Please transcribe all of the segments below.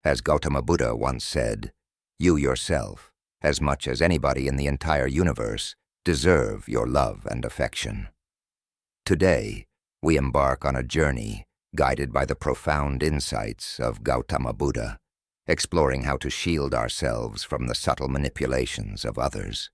As Gautama Buddha once said, you yourself, as much as anybody in the entire universe, deserve your love and affection. Today, we embark on a journey guided by the profound insights of Gautama Buddha, exploring how to shield ourselves from the subtle manipulations of others.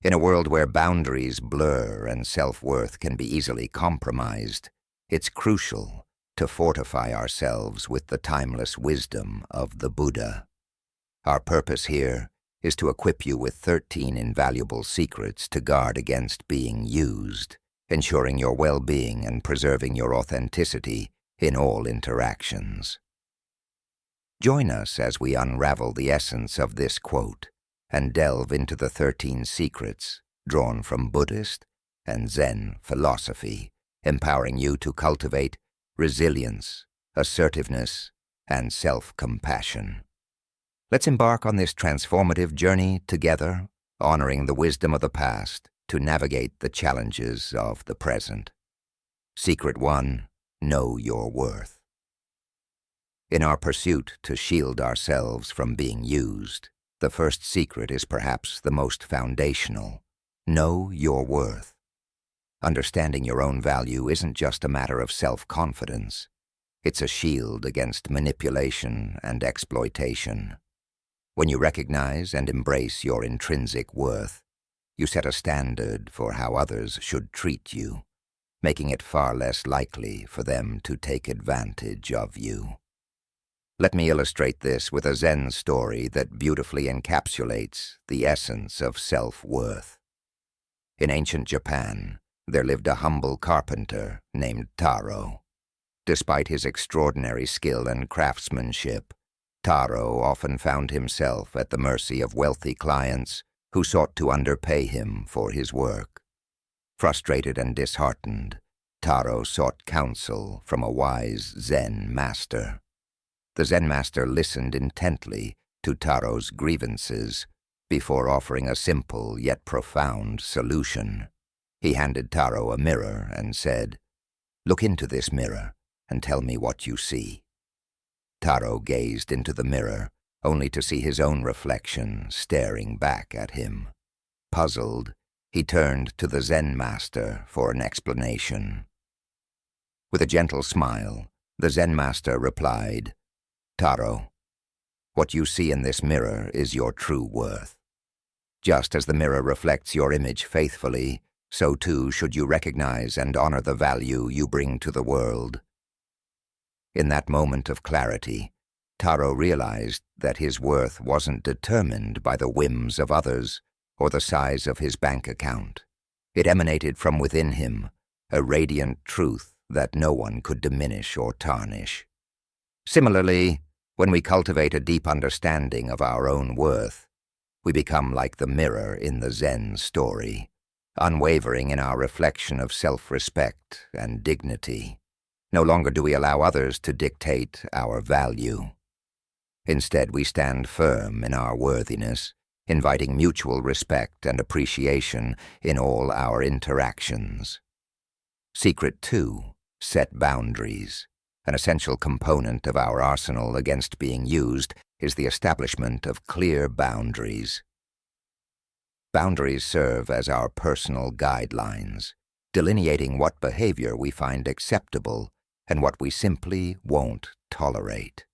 In a world where boundaries blur and self-worth can be easily compromised, it's crucial to fortify ourselves with the timeless wisdom of the Buddha. Our purpose here is to equip you with 13 invaluable secrets to guard against being used, ensuring your well-being and preserving your authenticity in all interactions. Join us as we unravel the essence of this quote and delve into the 13 secrets drawn from Buddhist and Zen philosophy, empowering you to cultivate resilience, assertiveness, and self-compassion. Let's embark on this transformative journey together, honoring the wisdom of the past to navigate the challenges of the present. Secret 1. Know your worth. In our pursuit to shield ourselves from being used, the first secret is perhaps the most foundational. Know your worth. Understanding your own value isn't just a matter of self-confidence. It's a shield against manipulation and exploitation. When you recognize and embrace your intrinsic worth, you set a standard for how others should treat you, making it far less likely for them to take advantage of you. Let me illustrate this with a Zen story that beautifully encapsulates the essence of self-worth. In ancient Japan, there lived a humble carpenter named Taro. Despite his extraordinary skill and craftsmanship, Taro often found himself at the mercy of wealthy clients who sought to underpay him for his work. Frustrated and disheartened, Taro sought counsel from a wise Zen master. The Zen master listened intently to Taro's grievances before offering a simple yet profound solution. He handed Taro a mirror and said, "Look into this mirror and tell me what you see." Taro gazed into the mirror, only to see his own reflection staring back at him. Puzzled, he turned to the Zen master for an explanation. With a gentle smile, the Zen master replied, "Taro, what you see in this mirror is your true worth. Just as the mirror reflects your image faithfully, so too should you recognize and honor the value you bring to the world." In that moment of clarity, Taro realized that his worth wasn't determined by the whims of others or the size of his bank account. It emanated from within him, a radiant truth that no one could diminish or tarnish. Similarly, when we cultivate a deep understanding of our own worth, we become like the mirror in the Zen story, unwavering in our reflection of self-respect and dignity. No longer do we allow others to dictate our value. Instead, we stand firm in our worthiness, inviting mutual respect and appreciation in all our interactions. Secret 2. Set boundaries. An essential component of our arsenal against being used is the establishment of clear boundaries. Boundaries serve as our personal guidelines, delineating what behavior we find acceptable and what we simply won't tolerate.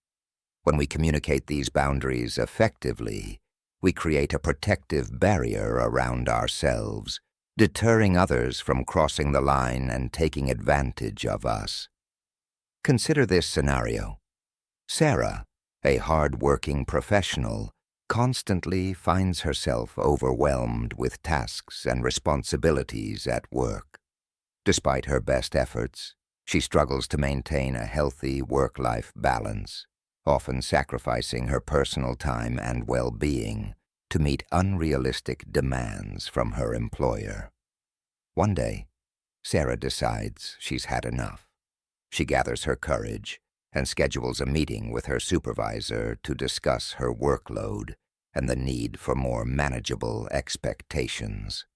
When we communicate these boundaries effectively, we create a protective barrier around ourselves, deterring others from crossing the line and taking advantage of us. Consider this scenario. Sarah, a hard-working professional, constantly finds herself overwhelmed with tasks and responsibilities at work. Despite her best efforts, she struggles to maintain a healthy work-life balance, often sacrificing her personal time and well-being to meet unrealistic demands from her employer. One day, Sarah decides she's had enough. She gathers her courage and schedules a meeting with her supervisor to discuss her workload and the need for more manageable expectations.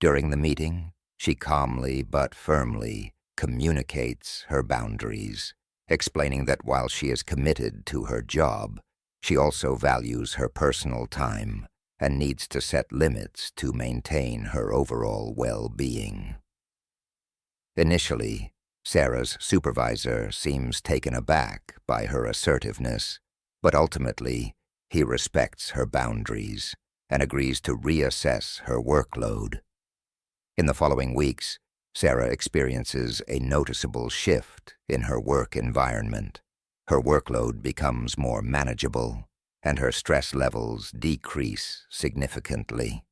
During the meeting, she calmly but firmly communicates her boundaries, explaining that while she is committed to her job, she also values her personal time and needs to set limits to maintain her overall well-being. Initially, Sarah's supervisor seems taken aback by her assertiveness, but ultimately, he respects her boundaries and agrees to reassess her workload. In the following weeks, Sarah experiences a noticeable shift in her work environment. Her workload becomes more manageable, and her stress levels decrease significantly.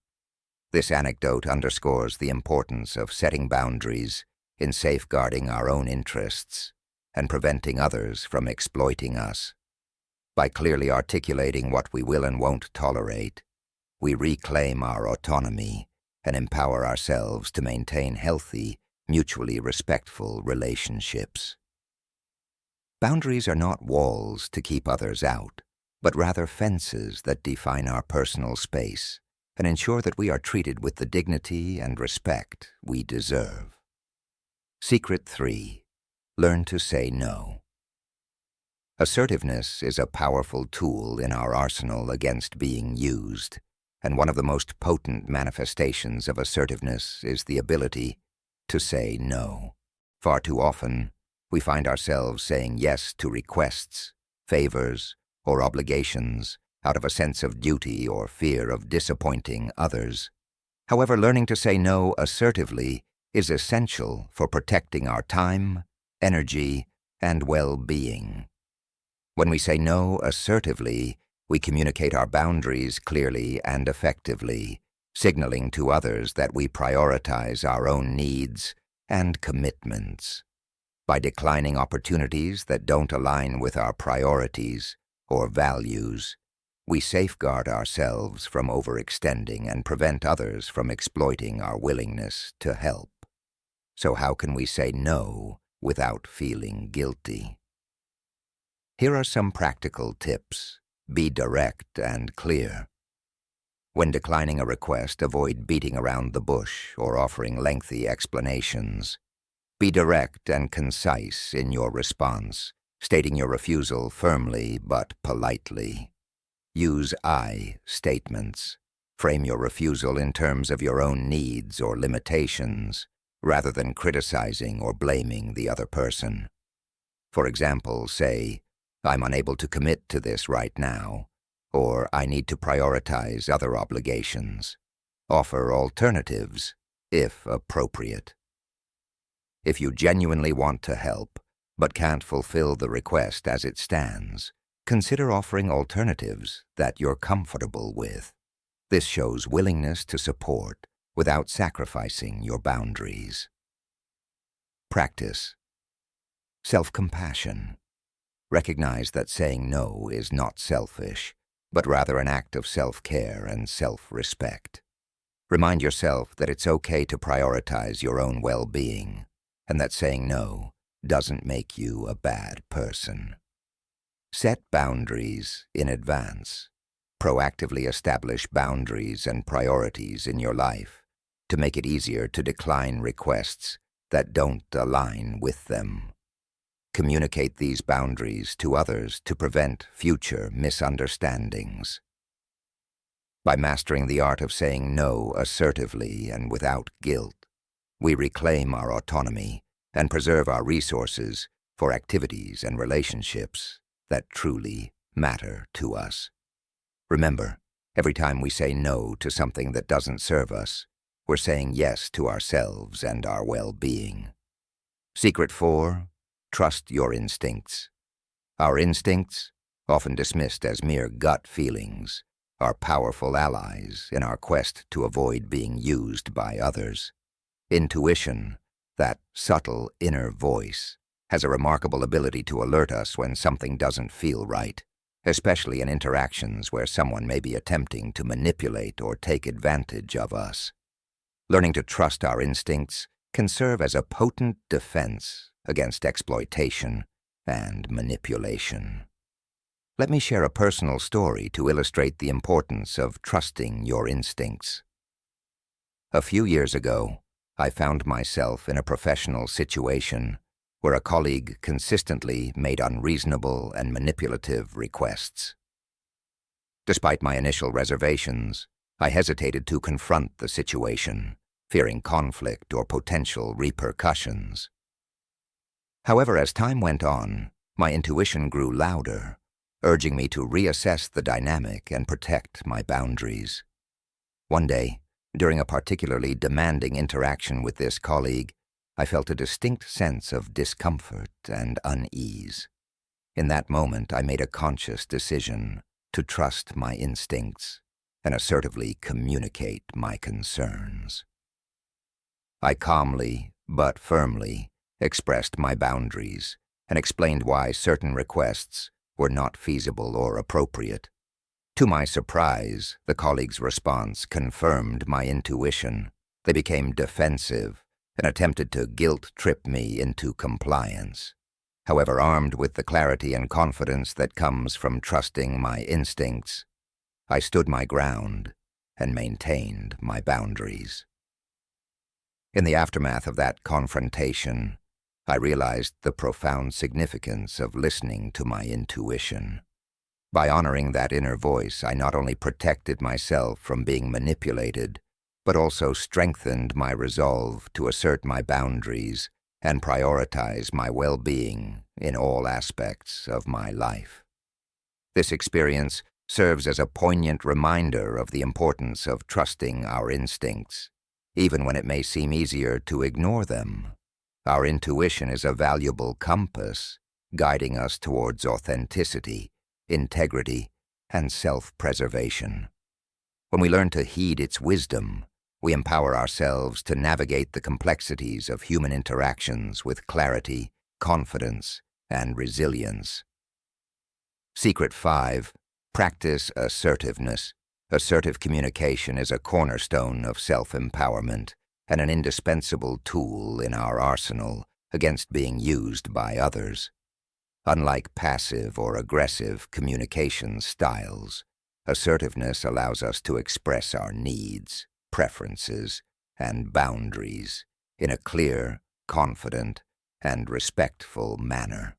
This anecdote underscores the importance of setting boundaries in safeguarding our own interests and preventing others from exploiting us. By clearly articulating what we will and won't tolerate, we reclaim our autonomy and empower ourselves to maintain healthy, mutually respectful relationships. Boundaries are not walls to keep others out, but rather fences that define our personal space and ensure that we are treated with the dignity and respect we deserve. Secret 3. Learn to say no. Assertiveness is a powerful tool in our arsenal against being used, and one of the most potent manifestations of assertiveness is the ability to say no. Far too often, we find ourselves saying yes to requests, favors, or obligations out of a sense of duty or fear of disappointing others. However, learning to say no assertively is essential for protecting our time, energy, and well-being. When we say no assertively, we communicate our boundaries clearly and effectively, signaling to others that we prioritize our own needs and commitments. By declining opportunities that don't align with our priorities or values, we safeguard ourselves from overextending and prevent others from exploiting our willingness to help. So how can we say no without feeling guilty? Here are some practical tips. Be direct and clear. When declining a request, avoid beating around the bush or offering lengthy explanations. Be direct and concise in your response, stating your refusal firmly but politely. Use I statements. Frame your refusal in terms of your own needs or limitations, rather than criticizing or blaming the other person. For example, say, "I'm unable to commit to this right now," or "I need to prioritize other obligations." Offer alternatives, if appropriate. If you genuinely want to help, but can't fulfill the request as it stands, consider offering alternatives that you're comfortable with. This shows willingness to support without sacrificing your boundaries. Practice. Self-compassion. Recognize that saying no is not selfish, but rather an act of self-care and self-respect. Remind yourself that it's okay to prioritize your own well-being, and that saying no doesn't make you a bad person. Set boundaries in advance. Proactively establish boundaries and priorities in your life to make it easier to decline requests that don't align with them. Communicate these boundaries to others to prevent future misunderstandings. By mastering the art of saying no assertively and without guilt, we reclaim our autonomy and preserve our resources for activities and relationships that truly matter to us. Remember, every time we say no to something that doesn't serve us, we're saying yes to ourselves and our well-being. Secret 4. Trust your instincts. Our instincts, often dismissed as mere gut feelings, are powerful allies in our quest to avoid being used by others. Intuition, that subtle inner voice, has a remarkable ability to alert us when something doesn't feel right, especially in interactions where someone may be attempting to manipulate or take advantage of us. Learning to trust our instincts can serve as a potent defense against exploitation and manipulation. Let me share a personal story to illustrate the importance of trusting your instincts. A few years ago, I found myself in a professional situation where a colleague consistently made unreasonable and manipulative requests. Despite my initial reservations, I hesitated to confront the situation, fearing conflict or potential repercussions. However, as time went on, my intuition grew louder, urging me to reassess the dynamic and protect my boundaries. One day, during a particularly demanding interaction with this colleague, I felt a distinct sense of discomfort and unease. In that moment, I made a conscious decision to trust my instincts and assertively communicate my concerns. I calmly, but firmly, expressed my boundaries and explained why certain requests were not feasible or appropriate. To my surprise, the colleague's response confirmed my intuition. They became defensive and attempted to guilt-trip me into compliance. However, armed with the clarity and confidence that comes from trusting my instincts, I stood my ground and maintained my boundaries. In the aftermath of that confrontation, I realized the profound significance of listening to my intuition. By honoring that inner voice, I not only protected myself from being manipulated, but also strengthened my resolve to assert my boundaries and prioritize my well-being in all aspects of my life. This experience serves as a poignant reminder of the importance of trusting our instincts, even when it may seem easier to ignore them. Our intuition is a valuable compass, guiding us towards authenticity, integrity, and self-preservation. When we learn to heed its wisdom, we empower ourselves to navigate the complexities of human interactions with clarity, confidence, and resilience. Secret 5. Practice assertiveness. Assertive communication is a cornerstone of self-empowerment and an indispensable tool in our arsenal against being used by others. Unlike passive or aggressive communication styles, assertiveness allows us to express our needs, preferences, and boundaries in a clear, confident, and respectful manner.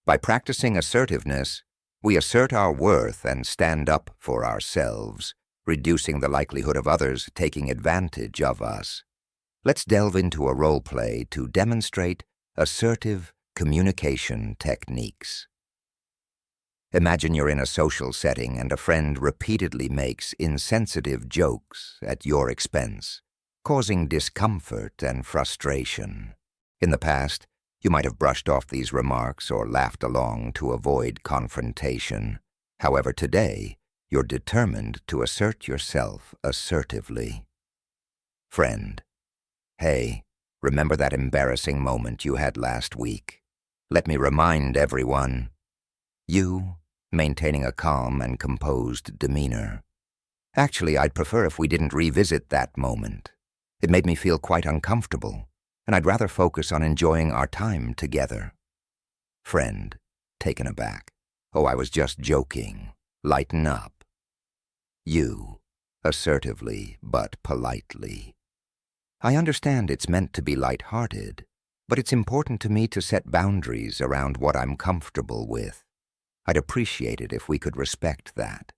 By practicing assertiveness, we assert our worth and stand up for ourselves, reducing the likelihood of others taking advantage of us. Let's delve into a role play to demonstrate assertive communication techniques. Imagine you're in a social setting and a friend repeatedly makes insensitive jokes at your expense, causing discomfort and frustration. In the past, you might have brushed off these remarks or laughed along to avoid confrontation. However, today, you're determined to assert yourself assertively. Friend, hey, remember that embarrassing moment you had last week? Let me remind everyone. You, maintaining a calm and composed demeanor. Actually, I'd prefer if we didn't revisit that moment. It made me feel quite uncomfortable, and I'd rather focus on enjoying our time together. Friend, taken aback. Oh, I was just joking. Lighten up. You, assertively but politely. I understand it's meant to be light-hearted, but it's important to me to set boundaries around what I'm comfortable with. I'd appreciate it if we could respect that.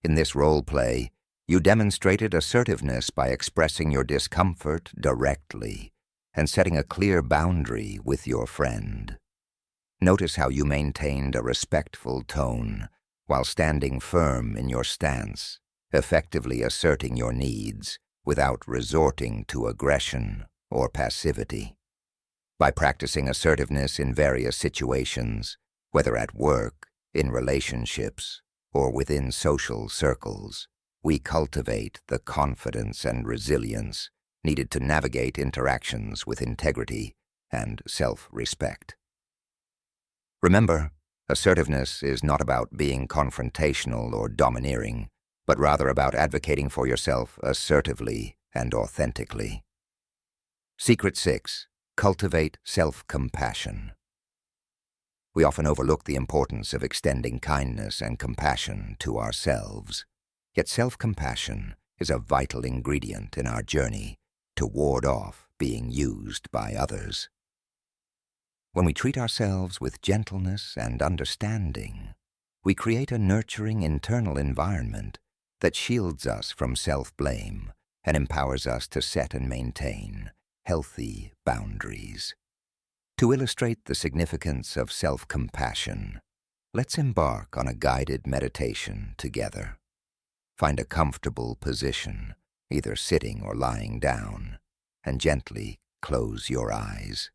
In this role play, you demonstrated assertiveness by expressing your discomfort directly and setting a clear boundary with your friend. Notice how you maintained a respectful tone while standing firm in your stance, effectively asserting your needs without resorting to aggression or passivity. By practicing assertiveness in various situations, whether at work, in relationships, or within social circles, we cultivate the confidence and resilience needed to navigate interactions with integrity and self-respect. Remember, assertiveness is not about being confrontational or domineering, but rather about advocating for yourself assertively and authentically. Secret 6. Cultivate self-compassion. We often overlook the importance of extending kindness and compassion to ourselves. Yet self-compassion is a vital ingredient in our journey to ward off being used by others. When we treat ourselves with gentleness and understanding, we create a nurturing internal environment that shields us from self-blame and empowers us to set and maintain healthy boundaries. To illustrate the significance of self-compassion, let's embark on a guided meditation together. Find a comfortable position, either sitting or lying down, and gently close your eyes.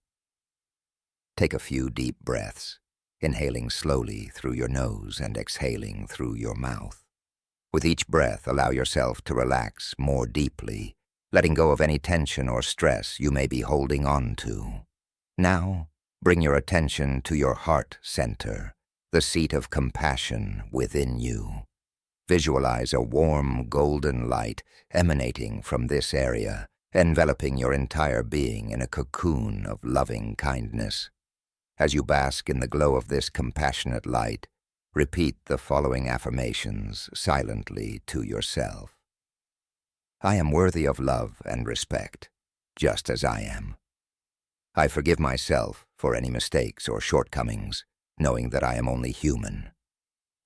Take a few deep breaths, inhaling slowly through your nose and exhaling through your mouth. With each breath, allow yourself to relax more deeply, letting go of any tension or stress you may be holding on to. Now, bring your attention to your heart center, the seat of compassion within you. Visualize a warm, golden light emanating from this area, enveloping your entire being in a cocoon of loving kindness. As you bask in the glow of this compassionate light, repeat the following affirmations silently to yourself. I am worthy of love and respect, just as I am. I forgive myself for any mistakes or shortcomings, knowing that I am only human.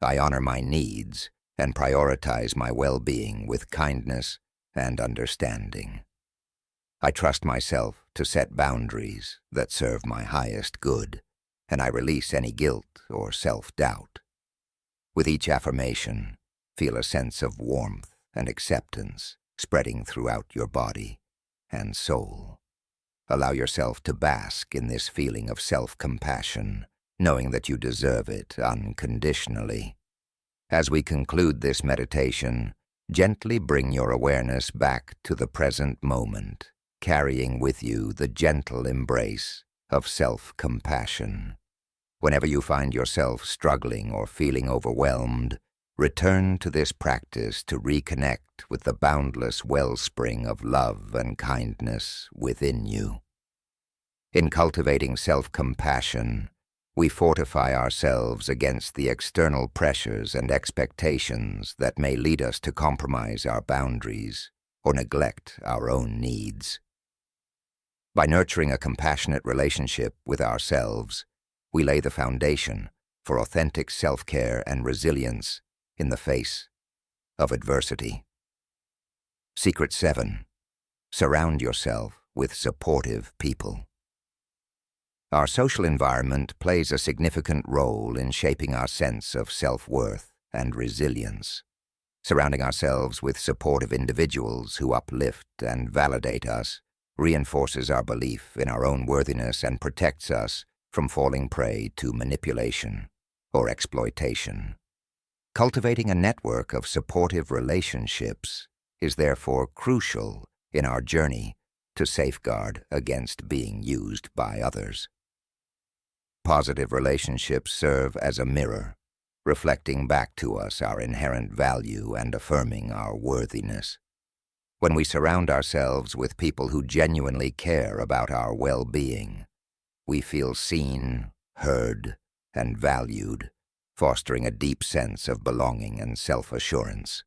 I honor my needs and prioritize my well-being with kindness and understanding. I trust myself to set boundaries that serve my highest good, and I release any guilt or self-doubt. With each affirmation, feel a sense of warmth and acceptance spreading throughout your body and soul. Allow yourself to bask in this feeling of self-compassion, knowing that you deserve it unconditionally. As we conclude this meditation, gently bring your awareness back to the present moment, carrying with you the gentle embrace of self-compassion. Whenever you find yourself struggling or feeling overwhelmed, return to this practice to reconnect with the boundless wellspring of love and kindness within you. In cultivating self-compassion, we fortify ourselves against the external pressures and expectations that may lead us to compromise our boundaries or neglect our own needs. By nurturing a compassionate relationship with ourselves, we lay the foundation for authentic self-care and resilience in the face of adversity. Secret 7. Surround yourself with supportive people. Our social environment plays a significant role in shaping our sense of self-worth and resilience. Surrounding ourselves with supportive individuals who uplift and validate us reinforces our belief in our own worthiness and protects us from falling prey to manipulation or exploitation. Cultivating a network of supportive relationships is therefore crucial in our journey to safeguard against being used by others. Positive relationships serve as a mirror, reflecting back to us our inherent value and affirming our worthiness. When we surround ourselves with people who genuinely care about our well-being, we feel seen, heard, and valued, fostering a deep sense of belonging and self-assurance.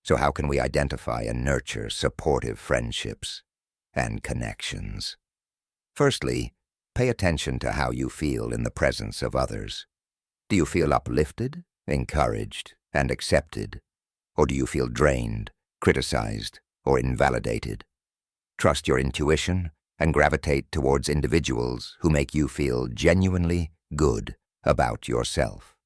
So how can we identify and nurture supportive friendships and connections? Firstly, pay attention to how you feel in the presence of others. Do you feel uplifted, encouraged, and accepted? Or do you feel drained, criticized, or invalidated? Trust your intuition and gravitate towards individuals who make you feel genuinely good about yourself.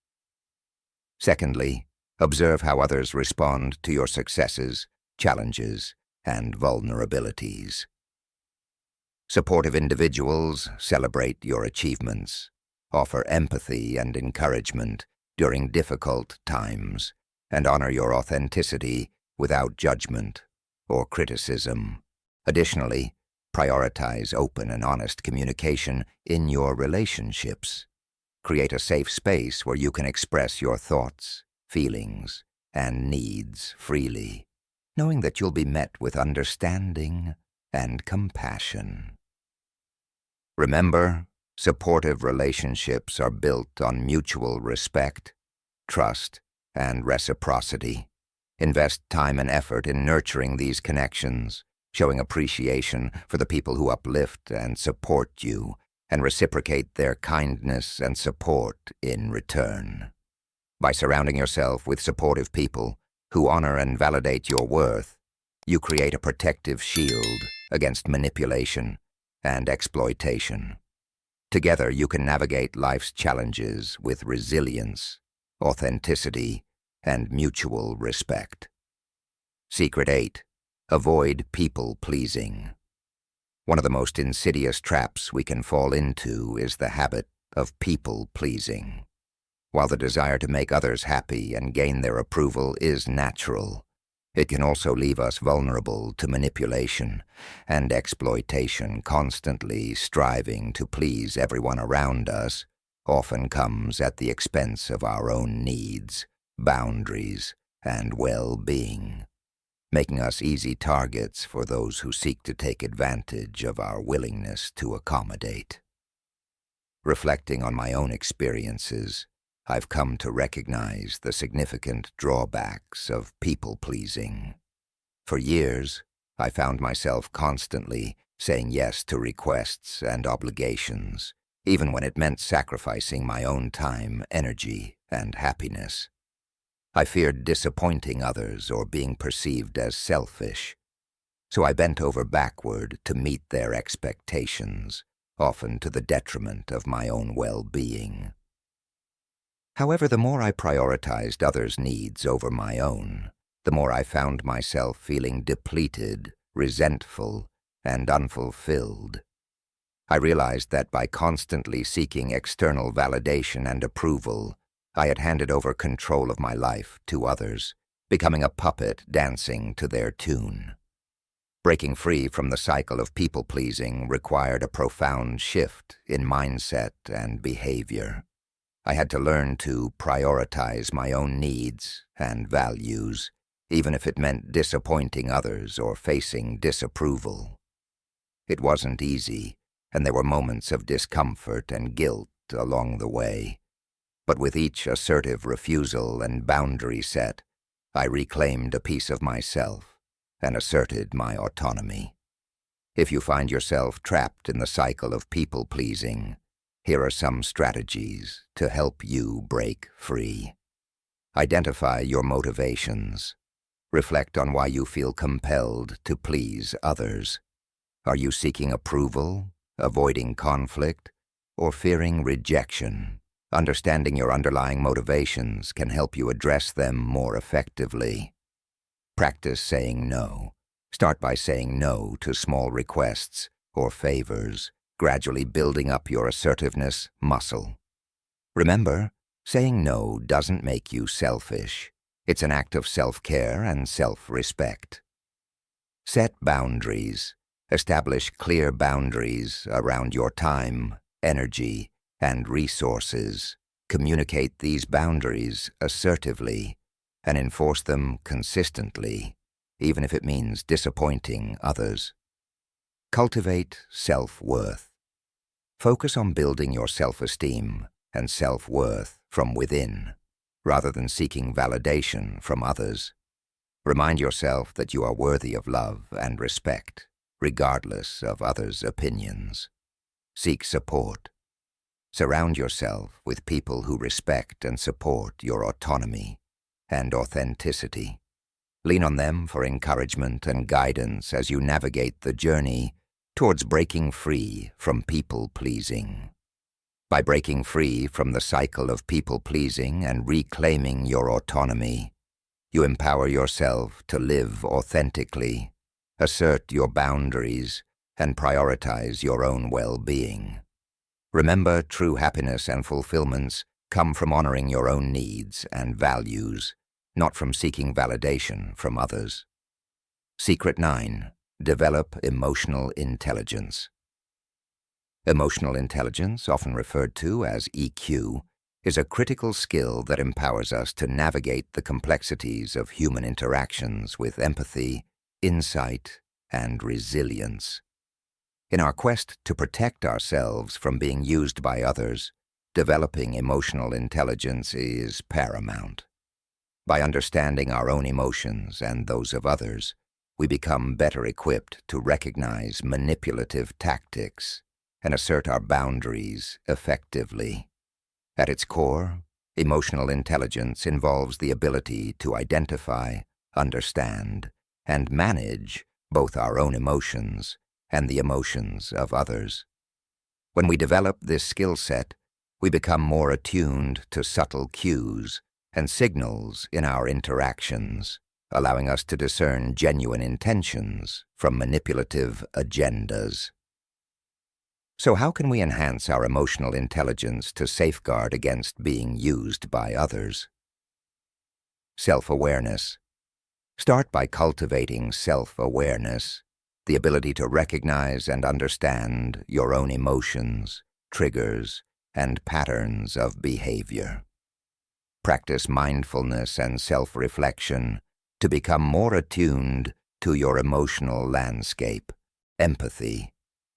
Secondly, observe how others respond to your successes, challenges, and vulnerabilities. Supportive individuals celebrate your achievements, offer empathy and encouragement during difficult times, and honor your authenticity without judgment or criticism. Additionally, prioritize open and honest communication in your relationships. Create a safe space where you can express your thoughts, feelings, and needs freely, knowing that you'll be met with understanding and compassion. Remember, supportive relationships are built on mutual respect, trust, and reciprocity. Invest time and effort in nurturing these connections, showing appreciation for the people who uplift and support you, and reciprocate their kindness and support in return. By surrounding yourself with supportive people who honor and validate your worth, you create a protective shield against manipulation and exploitation. Together, you can navigate life's challenges with resilience, authenticity, and mutual respect. Secret 8. Avoid people-pleasing. One of the most insidious traps we can fall into is the habit of people-pleasing. While the desire to make others happy and gain their approval is natural, it can also leave us vulnerable to manipulation and exploitation. Constantly striving to please everyone around us often comes at the expense of our own needs, boundaries, and well-being, making us easy targets for those who seek to take advantage of our willingness to accommodate. Reflecting on my own experiences, I've come to recognize the significant drawbacks of people-pleasing. For years, I found myself constantly saying yes to requests and obligations, even when it meant sacrificing my own time, energy, and happiness. I feared disappointing others or being perceived as selfish, so I bent over backward to meet their expectations, often to the detriment of my own well-being. However, the more I prioritized others' needs over my own, the more I found myself feeling depleted, resentful, and unfulfilled. I realized that by constantly seeking external validation and approval, I had handed over control of my life to others, becoming a puppet dancing to their tune. Breaking free from the cycle of people-pleasing required a profound shift in mindset and behavior. I had to learn to prioritize my own needs and values, even if it meant disappointing others or facing disapproval. It wasn't easy, and there were moments of discomfort and guilt along the way. But with each assertive refusal and boundary set, I reclaimed a piece of myself and asserted my autonomy. If you find yourself trapped in the cycle of people-pleasing, here are some strategies to help you break free. Identify your motivations. Reflect on why you feel compelled to please others. Are you seeking approval, avoiding conflict, or fearing rejection? Understanding your underlying motivations can help you address them more effectively. Practice saying no. Start by saying no to small requests or favors, gradually building up your assertiveness muscle. Remember, saying no doesn't make you selfish. It's an act of self-care and self-respect. Set boundaries. Establish clear boundaries around your time, energy, and resources. Communicate these boundaries assertively and enforce them consistently, even if it means disappointing others. Cultivate self-worth. Focus on building your self-esteem and self-worth from within, rather than seeking validation from others. Remind yourself that you are worthy of love and respect, regardless of others' opinions. Seek support. Surround yourself with people who respect and support your autonomy and authenticity. Lean on them for encouragement and guidance as you navigate the journey towards breaking free from people-pleasing. By breaking free from the cycle of people-pleasing and reclaiming your autonomy, you empower yourself to live authentically, assert your boundaries, and prioritize your own well-being. Remember, true happiness and fulfillments come from honoring your own needs and values, not from seeking validation from others. Secret 9. Develop emotional intelligence. Emotional intelligence, often referred to as EQ, is a critical skill that empowers us to navigate the complexities of human interactions with empathy, insight, and resilience. In our quest to protect ourselves from being used by others, developing emotional intelligence is paramount. By understanding our own emotions and those of others, we become better equipped to recognize manipulative tactics and assert our boundaries effectively. At its core, emotional intelligence involves the ability to identify, understand, and manage both our own emotions and the emotions of others. When we develop this skill set, we become more attuned to subtle cues and signals in our interactions, allowing us to discern genuine intentions from manipulative agendas. So how can we enhance our emotional intelligence to safeguard against being used by others? Self-awareness. Start by cultivating self-awareness, the ability to recognize and understand your own emotions, triggers, and patterns of behavior. Practice mindfulness and self-reflection to become more attuned to your emotional landscape. Empathy.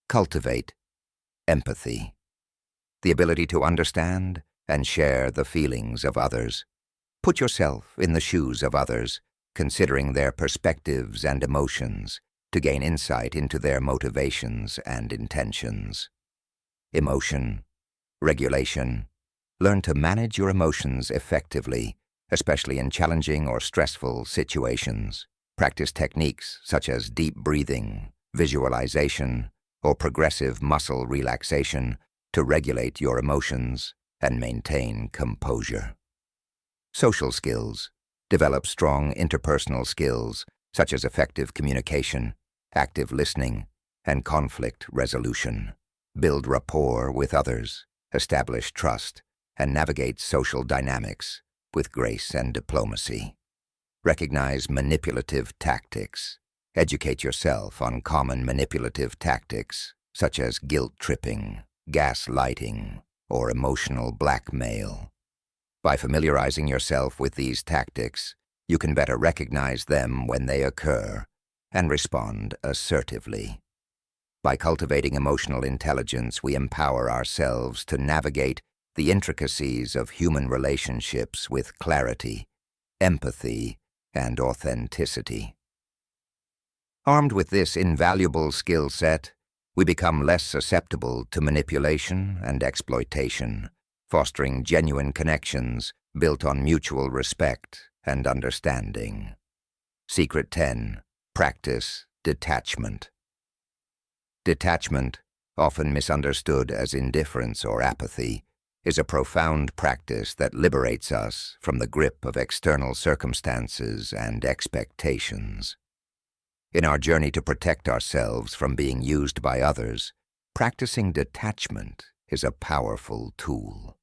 Cultivate empathy, the ability to understand and share the feelings of others. Put yourself in the shoes of others, considering their perspectives and emotions to gain insight into their motivations and intentions. Emotion. Regulation. Learn to manage your emotions effectively, especially in challenging or stressful situations. Practice techniques such as deep breathing, visualization, or progressive muscle relaxation to regulate your emotions and maintain composure. Social skills. Develop strong interpersonal skills such as effective communication, active listening, and conflict resolution. Build rapport with others, establish trust, and navigate social dynamics with grace and diplomacy. Recognize manipulative tactics. Educate yourself on common manipulative tactics such as guilt-tripping, gaslighting, or emotional blackmail. By familiarizing yourself with these tactics, you can better recognize them when they occur and respond assertively. By cultivating emotional intelligence, we empower ourselves to navigate the intricacies of human relationships with clarity, empathy, and authenticity. Armed with this invaluable skill set, we become less susceptible to manipulation and exploitation, fostering genuine connections built on mutual respect and understanding. Secret 10. Practice detachment. Detachment, often misunderstood as indifference or apathy, is a profound practice that liberates us from the grip of external circumstances and expectations. In our journey to protect ourselves from being used by others, practicing detachment is a powerful tool.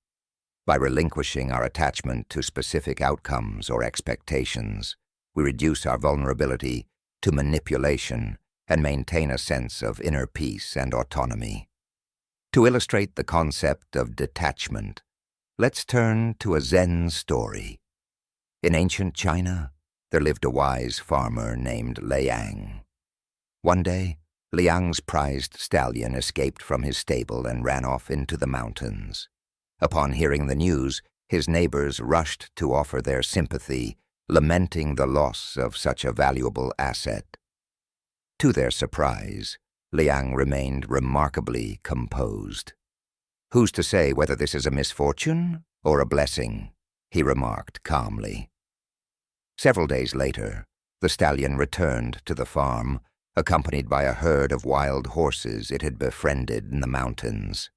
By relinquishing our attachment to specific outcomes or expectations, we reduce our vulnerability to manipulation and maintain a sense of inner peace and autonomy. To illustrate the concept of detachment, let's turn to a Zen story. In ancient China, there lived a wise farmer named Liang. One day, Liang's prized stallion escaped from his stable and ran off into the mountains. Upon hearing the news, his neighbors rushed to offer their sympathy, lamenting the loss of such a valuable asset. To their surprise, Liang remained remarkably composed. "Who's to say whether this is a misfortune or a blessing?" he remarked calmly. Several days later, the stallion returned to the farm, accompanied by a herd of wild horses it had befriended in the mountains.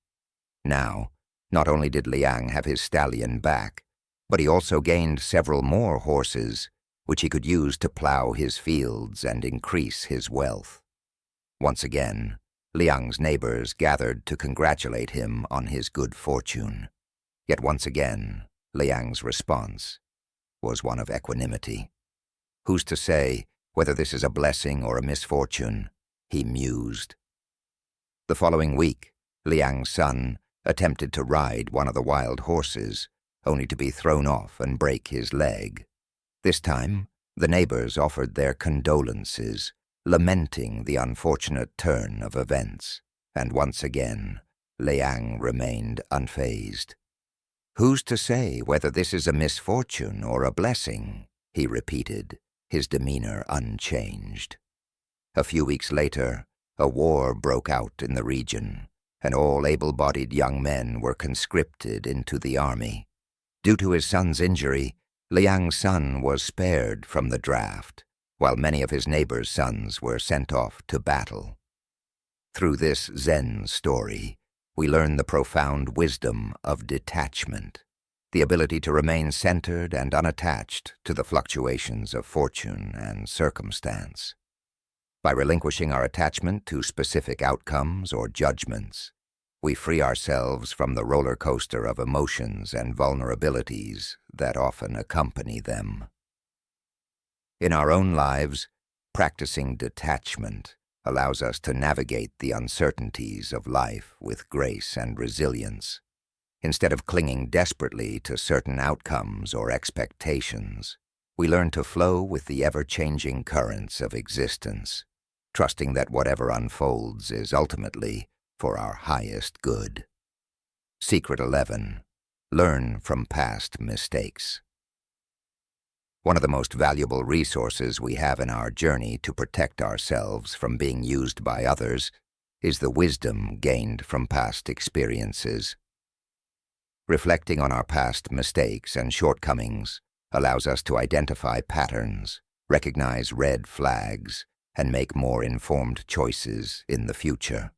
Now, not only did Liang have his stallion back, but he also gained several more horses, which he could use to plow his fields and increase his wealth. Once again, Liang's neighbors gathered to congratulate him on his good fortune. Yet once again, Liang's response was one of equanimity. "Who's to say whether this is a blessing or a misfortune?" he mused. The following week, Liang's son attempted to ride one of the wild horses, only to be thrown off and break his leg. This time, the neighbors offered their condolences, lamenting the unfortunate turn of events, and once again, Liang remained unfazed. "Who's to say whether this is a misfortune or a blessing?" he repeated, his demeanor unchanged. A few weeks later, a war broke out in the region, and all able-bodied young men were conscripted into the army. Due to his son's injury, Liang's son was spared from the draft, while many of his neighbors' sons were sent off to battle. Through this Zen story, we learn the profound wisdom of detachment, the ability to remain centered and unattached to the fluctuations of fortune and circumstance. By relinquishing our attachment to specific outcomes or judgments, we free ourselves from the roller coaster of emotions and vulnerabilities that often accompany them. In our own lives, practicing detachment allows us to navigate the uncertainties of life with grace and resilience. Instead of clinging desperately to certain outcomes or expectations, we learn to flow with the ever-changing currents of existence, trusting that whatever unfolds is ultimately for our highest good. Secret 11. Learn from past mistakes. One of the most valuable resources we have in our journey to protect ourselves from being used by others is the wisdom gained from past experiences. Reflecting on our past mistakes and shortcomings allows us to identify patterns, recognize red flags, and make more informed choices in the future.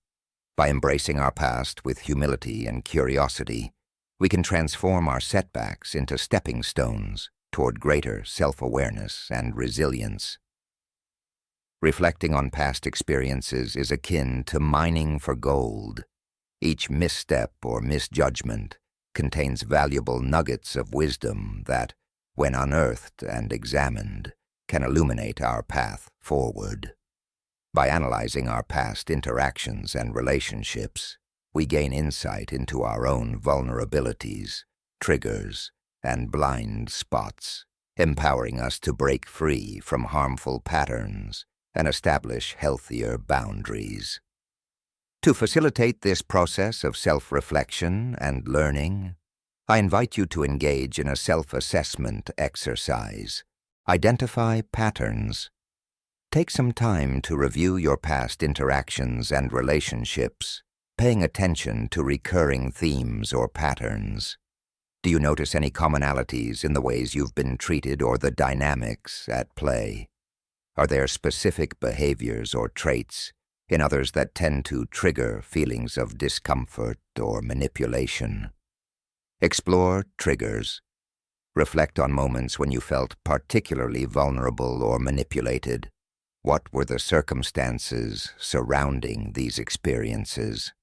By embracing our past with humility and curiosity, we can transform our setbacks into stepping stones toward greater self-awareness and resilience. Reflecting on past experiences is akin to mining for gold. Each misstep or misjudgment contains valuable nuggets of wisdom that, when unearthed and examined, can illuminate our path forward. By analyzing our past interactions and relationships, we gain insight into our own vulnerabilities, triggers, and blind spots, empowering us to break free from harmful patterns and establish healthier boundaries. To facilitate this process of self-reflection and learning, I invite you to engage in a self-assessment exercise. Identify patterns. Take some time to review your past interactions and relationships, paying attention to recurring themes or patterns. Do you notice any commonalities in the ways you've been treated or the dynamics at play? Are there specific behaviors or traits in others that tend to trigger feelings of discomfort or manipulation? Explore triggers. Reflect on moments when you felt particularly vulnerable or manipulated. What were the circumstances surrounding these experiences?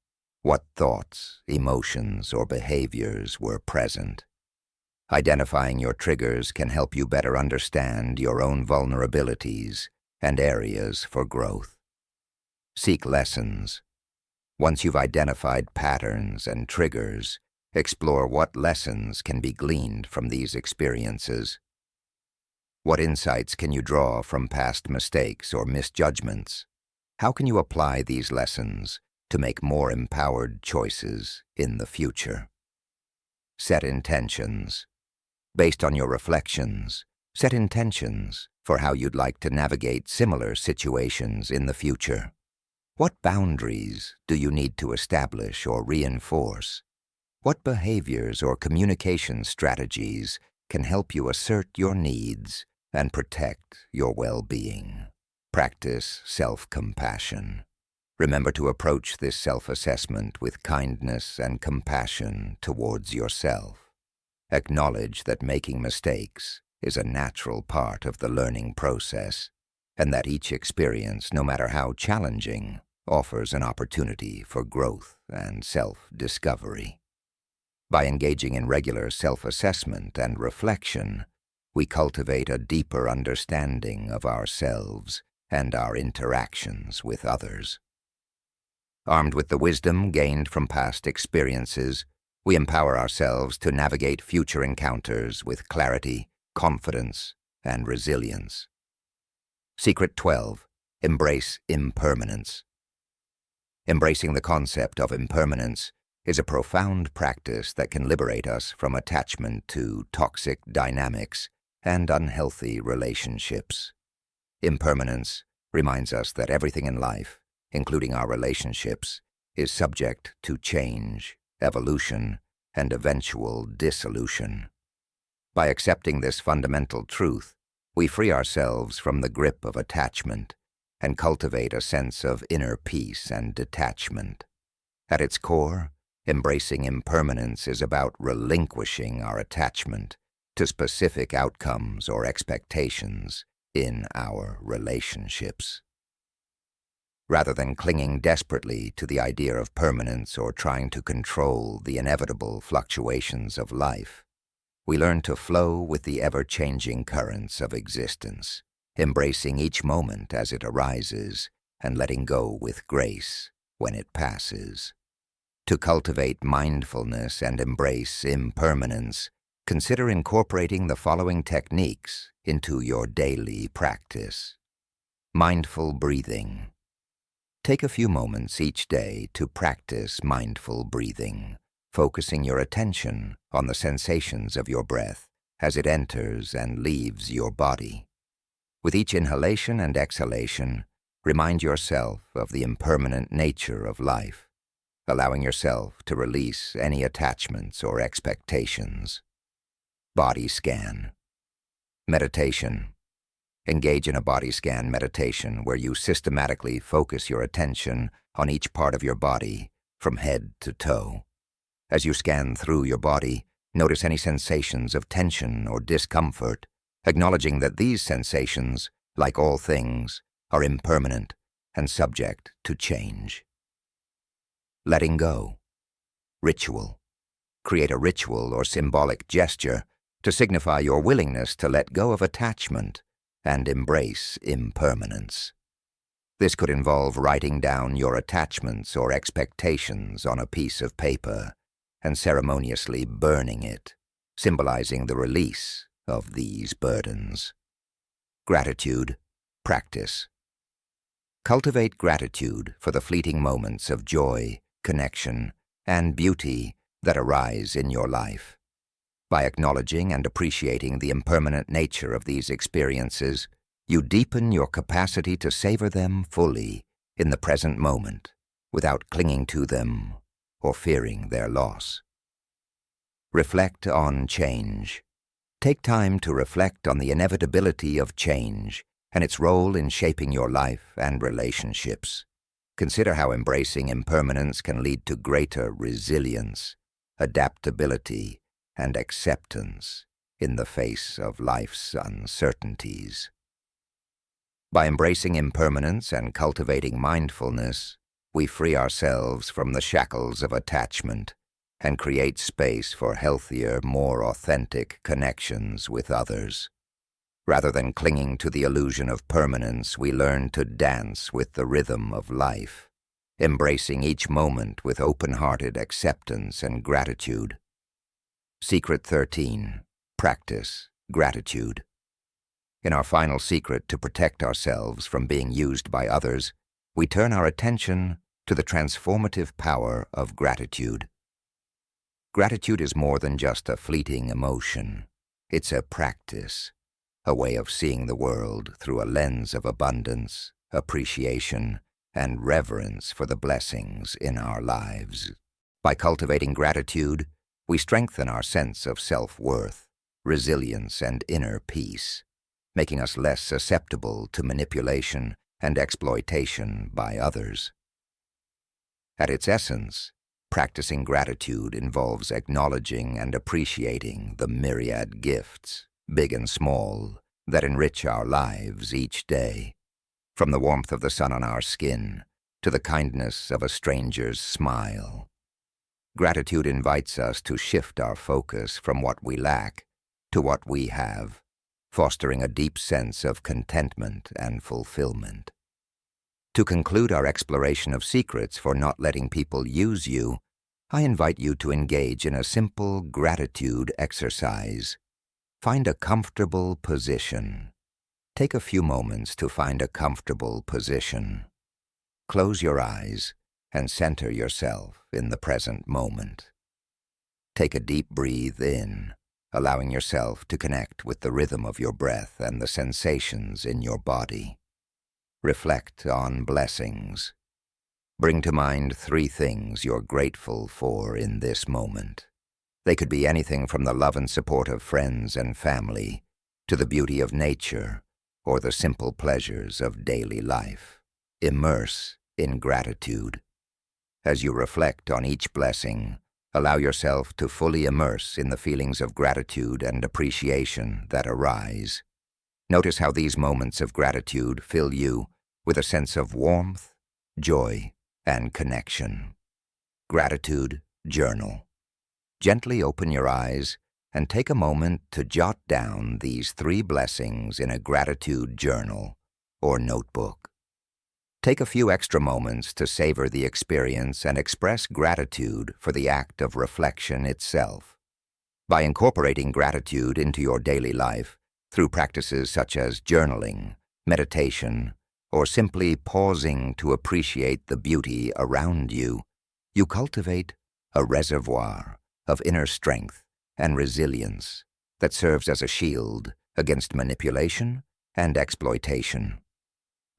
What thoughts, emotions, or behaviors were present? Identifying your triggers can help you better understand your own vulnerabilities and areas for growth. Seek lessons. Once you've identified patterns and triggers, explore what lessons can be gleaned from these experiences. What insights can you draw from past mistakes or misjudgments? How can you apply these lessons to make more empowered choices in the future? Set intentions. Based on your reflections, set intentions for how you'd like to navigate similar situations in the future. What boundaries do you need to establish or reinforce? What behaviors or communication strategies can help you assert your needs and protect your well-being? Practice self-compassion. Remember to approach this self-assessment with kindness and compassion towards yourself. Acknowledge that making mistakes is a natural part of the learning process, and that each experience, no matter how challenging, offers an opportunity for growth and self-discovery. By engaging in regular self-assessment and reflection, we cultivate a deeper understanding of ourselves and our interactions with others. Armed with the wisdom gained from past experiences, we empower ourselves to navigate future encounters with clarity, confidence, and resilience. Secret 12. Embrace impermanence. Embracing the concept of impermanence is a profound practice that can liberate us from attachment to toxic dynamics and unhealthy relationships. Impermanence reminds us that everything in life, including our relationships, is subject to change, evolution, and eventual dissolution. By accepting this fundamental truth, we free ourselves from the grip of attachment and cultivate a sense of inner peace and detachment. At its core, embracing impermanence is about relinquishing our attachment to specific outcomes or expectations in our relationships. Rather than clinging desperately to the idea of permanence or trying to control the inevitable fluctuations of life, we learn to flow with the ever-changing currents of existence, embracing each moment as it arises and letting go with grace when it passes. To cultivate mindfulness and embrace impermanence, consider incorporating the following techniques into your daily practice. Mindful breathing. Take a few moments each day to practice mindful breathing, focusing your attention on the sensations of your breath as it enters and leaves your body. With each inhalation and exhalation, remind yourself of the impermanent nature of life, allowing yourself to release any attachments or expectations. Body scan. Meditation. Engage in a body scan meditation where you systematically focus your attention on each part of your body from head to toe. As you scan through your body, notice any sensations of tension or discomfort, acknowledging that these sensations, like all things, are impermanent and subject to change. Letting go. Ritual. Create a ritual or symbolic gesture to signify your willingness to let go of attachment and embrace impermanence. This could involve writing down your attachments or expectations on a piece of paper and ceremoniously burning it, symbolizing the release of these burdens. Gratitude. Practice. Cultivate gratitude for the fleeting moments of joy, connection, and beauty that arise in your life. By acknowledging and appreciating the impermanent nature of these experiences, you deepen your capacity to savor them fully in the present moment without clinging to them or fearing their loss. Reflect on change. Take time to reflect on the inevitability of change and its role in shaping your life and relationships. Consider how embracing impermanence can lead to greater resilience, adaptability, and acceptance in the face of life's uncertainties. By embracing impermanence and cultivating mindfulness, we free ourselves from the shackles of attachment and create space for healthier, more authentic connections with others. Rather than clinging to the illusion of permanence, we learn to dance with the rhythm of life, embracing each moment with open-hearted acceptance and gratitude. Secret 13. Practice gratitude. In our final secret to protect ourselves from being used by others, we turn our attention to the transformative power of gratitude. Gratitude is more than just a fleeting emotion. It's a practice, a way of seeing the world through a lens of abundance, appreciation, and reverence for the blessings in our lives. By cultivating gratitude, we strengthen our sense of self-worth, resilience, and inner peace, making us less susceptible to manipulation and exploitation by others. At its essence, practicing gratitude involves acknowledging and appreciating the myriad gifts, big and small, that enrich our lives each day, from the warmth of the sun on our skin to the kindness of a stranger's smile. Gratitude invites us to shift our focus from what we lack to what we have, fostering a deep sense of contentment and fulfillment. To conclude our exploration of secrets for not letting people use you, I invite you to engage in a simple gratitude exercise. Find a comfortable position. Take a few moments to find a comfortable position. Close your eyes and center yourself in the present moment. Take a deep breath in, allowing yourself to connect with the rhythm of your breath and the sensations in your body. Reflect on blessings. Bring to mind 3 things you're grateful for in this moment. They could be anything from the love and support of friends and family to the beauty of nature or the simple pleasures of daily life. Immerse in gratitude. As you reflect on each blessing, allow yourself to fully immerse in the feelings of gratitude and appreciation that arise. Notice how these moments of gratitude fill you with a sense of warmth, joy, and connection. Gratitude Journal. Gently open your eyes and take a moment to jot down these 3 blessings in a gratitude journal or notebook. Take a few extra moments to savor the experience and express gratitude for the act of reflection itself. By incorporating gratitude into your daily life through practices such as journaling, meditation, or simply pausing to appreciate the beauty around you, you cultivate a reservoir of inner strength and resilience that serves as a shield against manipulation and exploitation.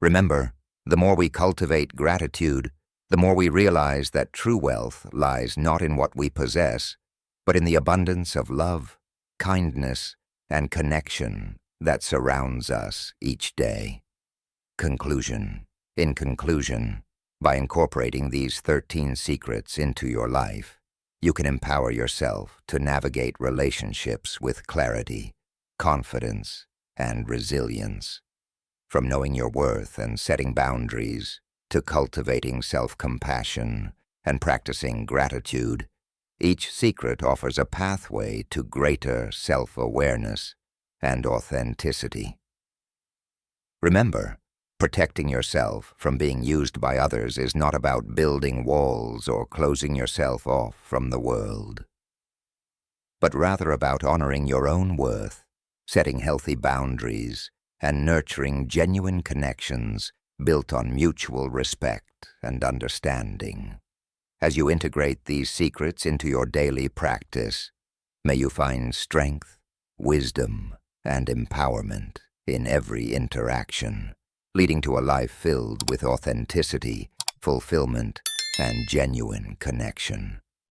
Remember, the more we cultivate gratitude, the more we realize that true wealth lies not in what we possess, but in the abundance of love, kindness, and connection that surrounds us each day. Conclusion. In conclusion, by incorporating these 13 secrets into your life, you can empower yourself to navigate relationships with clarity, confidence, and resilience. From knowing your worth and setting boundaries to cultivating self-compassion and practicing gratitude, each secret offers a pathway to greater self-awareness and authenticity. Remember, protecting yourself from being used by others is not about building walls or closing yourself off from the world, but rather about honoring your own worth, setting healthy boundaries, and nurturing genuine connections built on mutual respect and understanding. As you integrate these secrets into your daily practice, may you find strength, wisdom, and empowerment in every interaction, leading to a life filled with authenticity, fulfillment, and genuine connection.